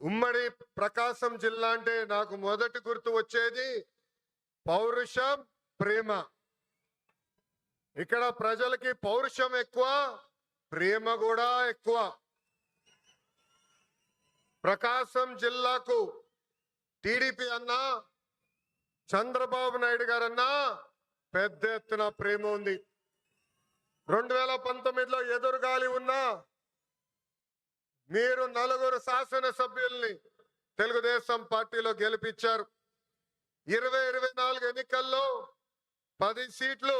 ఉమ్మడి ప్రకాశం జిల్లా అంటే నాకు మొదటి గుర్తు వచ్చేది పౌరుషం, ప్రేమ. ఇక్కడ ప్రజలకి పౌరుషం ఎక్కువ, ప్రేమ కూడా ఎక్కువ. ప్రకాశం జిల్లాకు టీడీపీ అన్నా, చంద్రబాబు నాయుడు గారన్నా పెద్ద ఎత్తున ప్రేమ ఉంది. 2019లో ఎదురుగాలి ఉన్నా మీరు 4 శాసనసభ్యుల్ని తెలుగుదేశం పార్టీలో గెలిపించారు. 2024 ఎన్నికల్లో 10 సీట్లు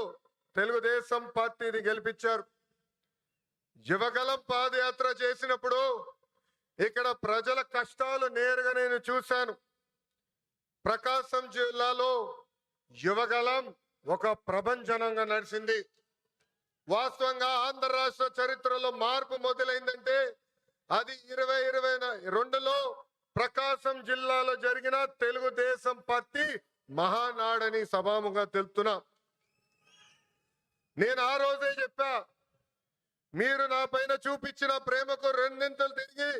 తెలుగుదేశం పార్టీని గెలిపించారు. యువగలం పాదయాత్ర చేసినప్పుడు ఇక్కడ ప్రజల కష్టాలు నేరుగా నేను చూశాను. ప్రకాశం జిల్లాలో యువగలం ఒక ప్రభంజనంగా నడిచింది. వాస్తవంగా ఆంధ్ర రాష్ట్ర చరిత్రలో మార్పు మొదలైందంటే అది 2022లో ప్రకాశం జిల్లాలో జరిగిన తెలుగుదేశం పార్టీ మహానాడని సభాముగా తెలుపుతున్నా. నేను ఆ రోజే చెప్పా, మీరు నా పైన చూపించిన ప్రేమకు రెండింతలు తిరిగి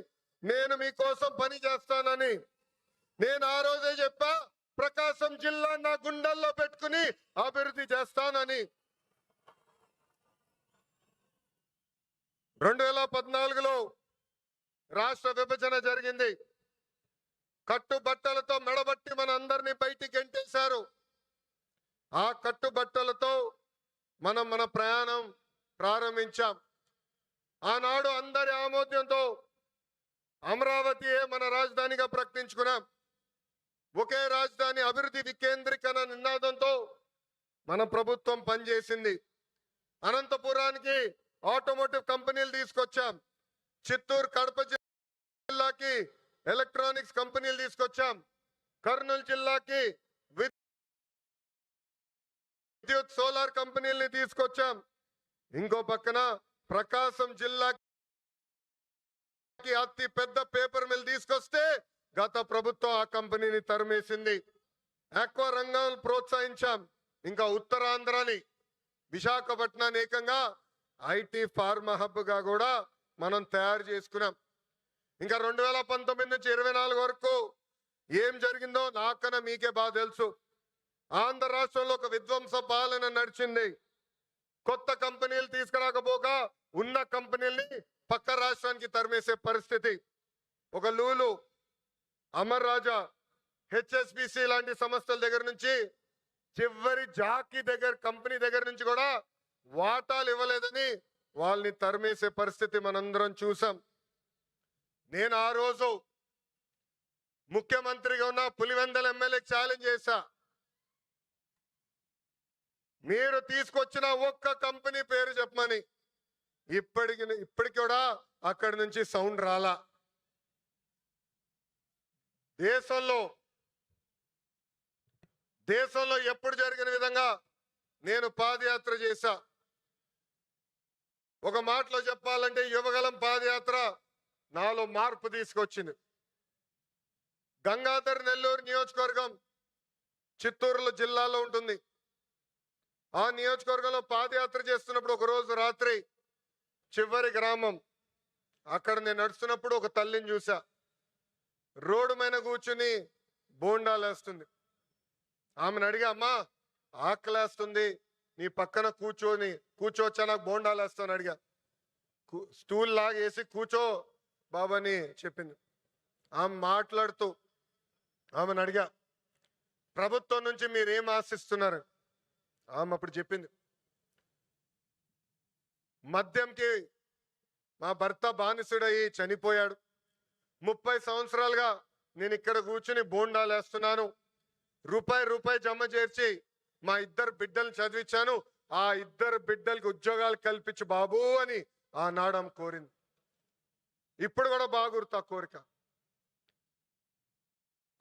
నేను మీకోసం పని చేస్తానని. నేను ఆ రోజే చెప్పా, ప్రకాశం జిల్లా నా గుండెల్లో పెట్టుకుని అభివృద్ధి చేస్తానని. 2014లో రాష్ట్ర విభజన జరిగింది. కట్టుబట్టలతో మెడబట్టి మన అందరినీ బయటికి గెంటేశారు. ఆ కట్టుబట్టలతో మన ప్రయాణం ప్రారంభించాం. ఆనాడు అందరి ఆమోద్యంతో అమరావతియే మన రాజధానిగా ప్రకటించుకున్నాం. ఒకే రాజధాని అభివృద్ధి వికేంద్రీకరణ నినాదంతో మన ప్రభుత్వం పనిచేసింది. అనంతపురానికి ఆటోమోటివ్ కంపెనీలు తీసుకొచ్చాం. చిత్తూరు, కడప జిల్లాకి ఎలక్ట్రానిక్స్ కంపెనీలు తీసుకొచ్చాం. కర్నూలు జిల్లాకి విద్యుత్ సోలార్ కంపెనీల్ని తీసుకొచ్చాం. ఇంకో పక్కన ప్రకాశం జిల్లాకి అతి పెద్ద పేపర్ మిల్ తీసుకొస్తే గత ప్రభుత్వం ఆ కంపెనీని తరిమేసింది. ఆక్వా రంగాన్ని ప్రోత్సహించాం. ఇంకా ఉత్తరాంధ్రని విశాఖపట్నాన్ని ఏకంగా ఐటీ ఫార్మా హబ్ గా కూడా మనం తయారు చేసుకున్నాం. ఇంకా 2019 నుంచి 24 వరకు ఏం జరిగిందో నాకన్నా మీకే బాగా తెలుసు. ఆంధ్ర రాష్ట్రంలో ఒక విధ్వంస పాలన నడిచింది. కొత్త కంపెనీలు తీసుకురాకపోగా ఉన్న కంపెనీల్ని పక్క రాష్ట్రానికి తరిమేసే పరిస్థితి. ఒక లూలు, అమర్ రాజా, హెచ్ఎస్బిసి లాంటి సంస్థల దగ్గర నుంచి చివరి జాకీ దగ్గర కంపెనీ దగ్గర నుంచి కూడా వాటాలు ఇవ్వలేదని వాళ్ళని తరిమేసే పరిస్థితి మనందరం చూసాం. నేను ఆ రోజు ముఖ్యమంత్రిగా ఉన్న పులివెందల ఎమ్మెల్యేకి ఛాలెంజ్ చేశా, మీరు తీసుకొచ్చిన ఒక్క కంపెనీ పేరు చెప్పమని. ఇప్పటికి కూడా అక్కడి నుంచి సౌండ్ రాలా. దేశంలో ఎప్పుడు జరిగిన విధంగా నేను పాదయాత్ర చేశా. ఒక మాటలో చెప్పాలంటే యువగలం పాదయాత్ర నాలో మార్పు తీసుకొచ్చింది. గంగాధర్ నెల్లూరు నియోజకవర్గం చిత్తూరు జిల్లాలో ఉంటుంది. ఆ నియోజకవర్గంలో పాదయాత్ర చేస్తున్నప్పుడు ఒక రోజు రాత్రి చివరి గ్రామం అక్కడ నేను నడుస్తున్నప్పుడు ఒక తల్లిని చూసా. రోడ్డు మీద కూర్చుని బోండాలు వేస్తుంది. ఆమెను అడిగా, అమ్మా ఆకలేస్తుంది, నీ పక్కన కూర్చోవచ్చా, నాకు బోండాలు వేస్తాను అడిగా. స్టూల్ లాగేసి కూర్చో బాబాని చెప్పింది. ఆమె మాట్లాడుతూ ఆమెను అడిగా, ప్రభుత్వం నుంచి మీరేం ఆశిస్తున్నారు? ఆమె అప్పుడు చెప్పింది, మద్యంకి మా భర్త బానిసుడయి చనిపోయాడు. 30 సంవత్సరాలుగా నేను ఇక్కడ కూర్చుని బోండాలు వేస్తున్నాను. రూపాయి జమ చేర్చి మా 2 బిడ్డలు చదివించాను. ఆ 2 బిడ్డలకి ఉద్యోగాలు కల్పించు బాబు అని ఆనాడు ఆమె కోరింది. ఇప్పుడు కూడా బాగా గుర్తు ఆ కోరిక.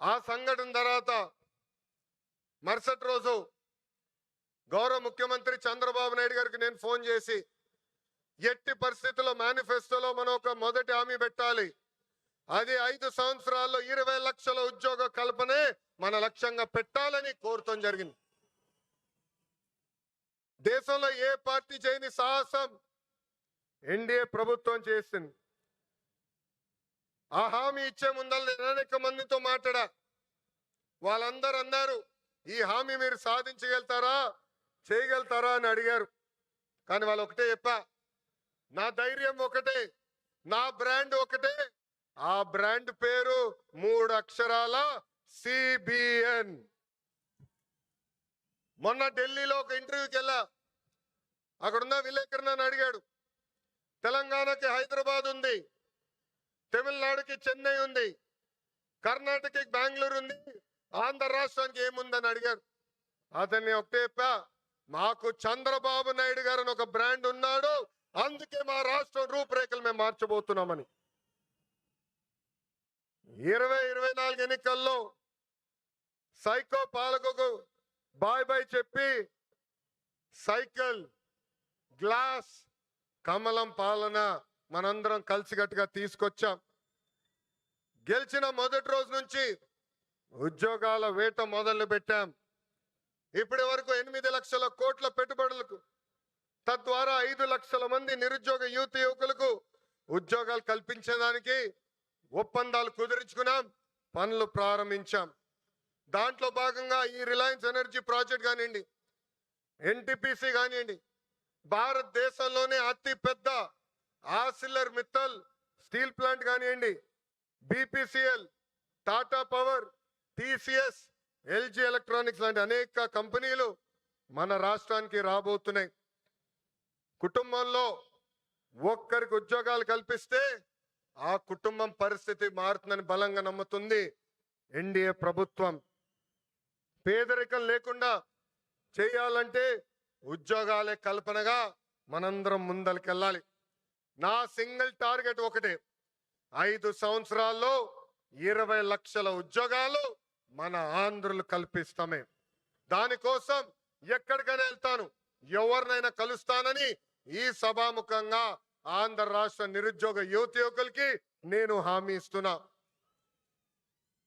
ఆ సంఘటన తర్వాత మరుసటి రోజు గౌరవ ముఖ్యమంత్రి చంద్రబాబు నాయుడు గారికి నేను ఫోన్ చేసి, ఎట్టి పరిస్థితుల్లో మేనిఫెస్టోలో మనం ఒక మొదటి హామీ పెట్టాలి. అది 5 సంవత్సరాల్లో 20 లక్షల ఉద్యోగ కల్పనే మన లక్ష్యంగా పెట్టాలని కోరటం జరిగింది. దేశంలో ఏ పార్టీ చేయని సాహసం ఎన్డీఏ ప్రభుత్వం చేసింది. ఆ హామీ ఇచ్చే ముందర నేను అనేక మందితో మాట్లాడా. వాళ్ళందరూ అన్నారు, ఈ హామీ మీరు సాధించగలుగుతారా, చేయగలుగుతారా అని అడిగారు. కానీ వాళ్ళు ఒకటే చెప్పా, నా ధైర్యం ఒకటే, నా బ్రాండ్ ఒకటే. ఆ బ్రాండ్ పేరు 3 అక్షరాల సిబిఎన్. మొన్న ఢిల్లీలో ఒక ఇంటర్వ్యూకి వెళ్ళా. అక్కడున్న విలేకరు నన్ను అడిగాడు, తెలంగాణకి హైదరాబాద్ ఉంది, తమిళనాడుకి చెన్నై ఉంది, కర్ణాటకకి బెంగళూరు ఉంది, ఆంధ్ర రాష్ట్రానికి ఏముందని అడిగారు. అతన్ని ఒకటే చెప్పా, మాకు చంద్రబాబు నాయుడు గారు అని ఒక బ్రాండ్ ఉన్నాడు, అందుకే మా రాష్ట్రం రూపురేఖలు మేము మార్చబోతున్నామని. 2024 ఎన్నికల్లో సైకో పాలకుకు బాయ్ బాయ్ చెప్పి సైకిల్, గ్లాస్, కమలం పాలన మనందరం కలిసికట్టుగా తీసుకొచ్చాం. గెలిచిన మొదటి రోజు నుంచి ఉద్యోగాల వేట మొదలు పెట్టాం. ఇప్పటి వరకు 8 లక్షల కోట్ల పెట్టుబడులకు, తద్వారా 5 లక్షల మంది నిరుద్యోగ యువకులకు ఉద్యోగాలు కల్పించడానికి ఒప్పందాలు కుదుర్చుకున్నాం, పనులు ప్రారంభించాం. దాంట్లో భాగంగా ఈ రిలయన్స్ ఎనర్జీ ప్రాజెక్ట్ కానివ్వండి, ఎన్టీపీసీ కానివ్వండి, భారతదేశంలోనే అతి పెద్ద ఆర్సిలర్ మిత్తల్ స్టీల్ ప్లాంట్ కానివ్వండి, BPCL, Tata power, TCS, LG electronics లాంటి అనేక కంపెనీలు మన రాష్ట్రానికి రాబోతున్నాయి. కుటుంబంలో ఒక్కరికి ఉద్యోగాలు కల్పిస్తే ఆ కుటుంబం పరిస్థితి మారుతుందని బలంగా నమ్ముతుంది ఎన్డీఏ ప్రభుత్వం. పేదరికం లేకుండా చేయాలంటే ఉద్యోగాలే కల్పనగా మనందరం ముందరికెళ్ళాలి. నా సింగిల్ టార్గెట్ ఒకటే, 5 సంవత్సరాల్లో 20 లక్షల ఉద్యోగాలు మన ఆంధ్రులు కల్పిస్తామే. దానికోసం ఎక్కడికైనా వెళ్తాను, ఎవరినైనా కలుస్తానని ఈ సభాముఖంగా ఆంధ్ర రాష్ట్ర నిరుద్యోగ యువకులకి నేను హామీ ఇస్తున్నా.